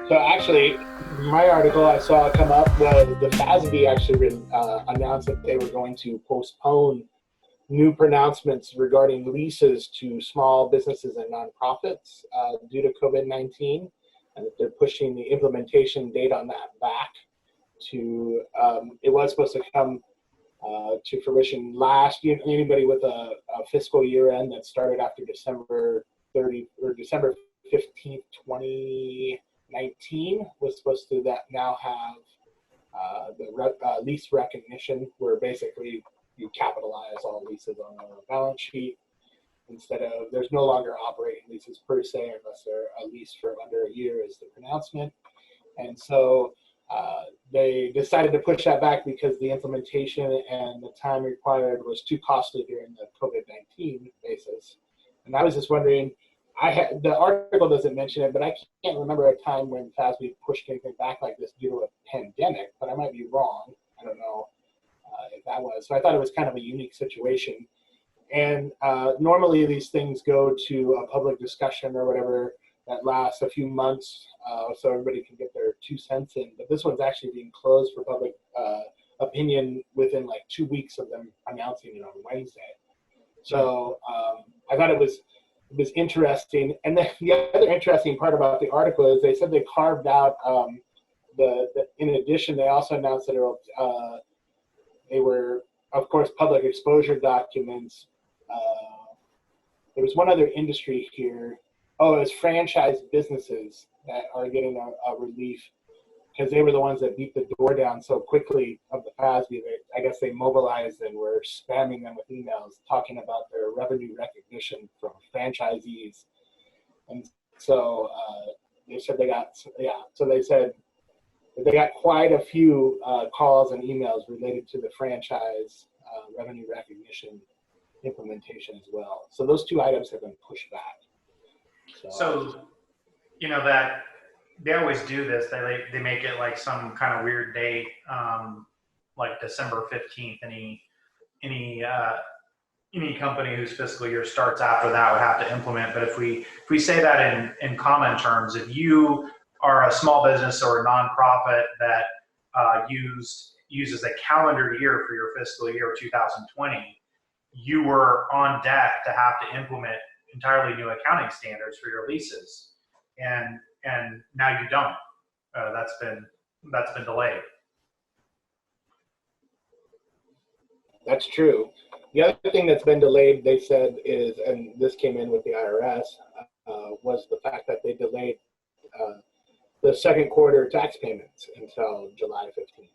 So actually, my article I saw come up was the FASB actually announced that they were going to postpone new pronouncements regarding leases to small businesses and nonprofits due to COVID-19, and that they're pushing the implementation date on that back to, it was supposed to come to fruition last year. Anybody with a fiscal year end that started after December 30 or December 15th, 2019 was supposed to that now have the lease recognition, where basically you capitalize all leases on a balance sheet instead of, there's no longer operating leases per se unless they're a lease for under a year is the pronouncement. And so they decided to push that back because the implementation and the time required was too costly during the COVID-19 basis. And I was just wondering, the article doesn't mention it, but I can't remember a time when FASB pushed anything back like this due to a pandemic, but I might be wrong. I don't know if that was. So I thought it was kind of a unique situation. And normally these things go to a public discussion or whatever that lasts a few months so everybody can get their 2 cents in. But this one's actually being closed for public opinion within like 2 weeks of them announcing it on Wednesday. So I thought it was interesting. And then the other interesting part about the article is they said they carved out in addition, they also announced that they were, of course, public exposure documents. There was one other industry here. Oh, it was franchise businesses that are getting a relief because they were the ones that beat the door down so quickly of the FASB. I guess they mobilized and were spamming them with emails talking about their revenue recognition from franchisees. And so they said they said that they got quite a few calls and emails related to the franchise revenue recognition implementation as well. So those two items have been pushed back. So that they always do this. They make it like some kind of weird date, like December 15th. Any company whose fiscal year starts after that would have to implement. But if we say that in common terms, if you are a small business or a nonprofit that uses a calendar year for your fiscal year 2020, you were on deck to have to implement entirely new accounting standards for your leases, and now you don't. That's been delayed. That's true. The other thing that's been delayed, they said, is, and this came in with the IRS, was the fact that they delayed the second quarter tax payments until July 15th.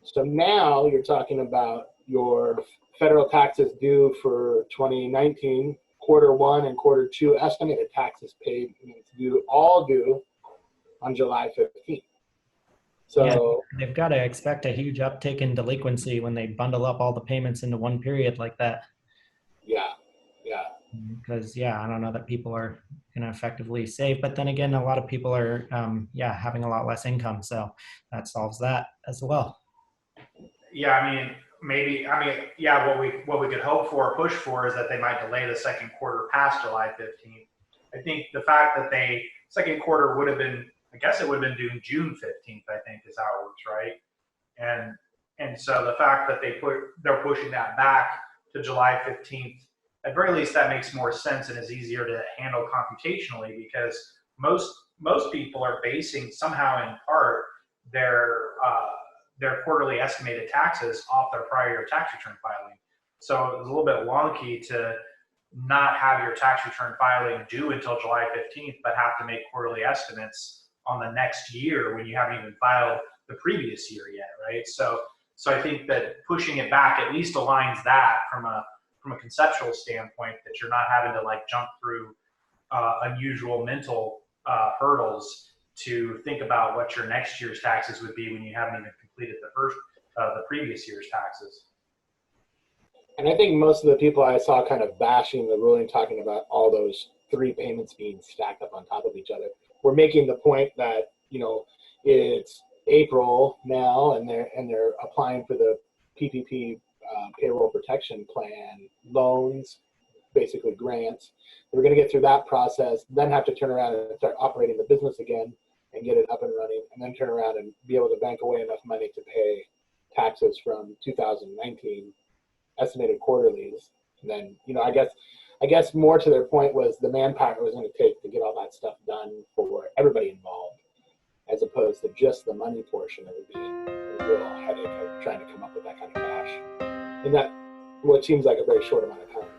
So now you're talking about your federal taxes due for 2019, quarter one and quarter two, estimated taxes paid, all due on July 15th. So yeah, they've got to expect a huge uptick in delinquency when they bundle up all the payments into one period like that. Yeah. Because I don't know that people are going to effectively save, but then again, a lot of people are having a lot less income, so that solves that as well. Yeah, what we could hope for or push for is that they might delay the second quarter past July 15th. I think the fact that second quarter would have been, I guess it would have been due June 15th, I think is how it works, right? And so the fact that they're pushing that back to July 15th, at very least that makes more sense and is easier to handle computationally, because most people are basing somehow in part their quarterly estimated taxes off their prior year tax return filing. So it was a little bit wonky to not have your tax return filing due until July 15th, but have to make quarterly estimates on the next year when you haven't even filed the previous year yet, right? So I think that pushing it back at least aligns that from a conceptual standpoint, that you're not having to like jump through unusual mental hurdles to think about what your next year's taxes would be when you haven't even completed the previous year's taxes. And I think most of the people I saw kind of bashing the ruling, talking about all those three payments being stacked up on top of each other, were making the point that it's April now, and they're applying for the PPP payroll protection plan loans, basically grants. We're going to get through that process, then have to turn around and start operating the business again. and get it up and running, and then turn around and be able to bank away enough money to pay taxes from 2019 estimated quarterlies. And then, I guess more to their point was the manpower it was going to take to get all that stuff done for everybody involved, as opposed to just the money portion. It would be a real headache of trying to come up with that kind of cash in that what seems like a very short amount of time.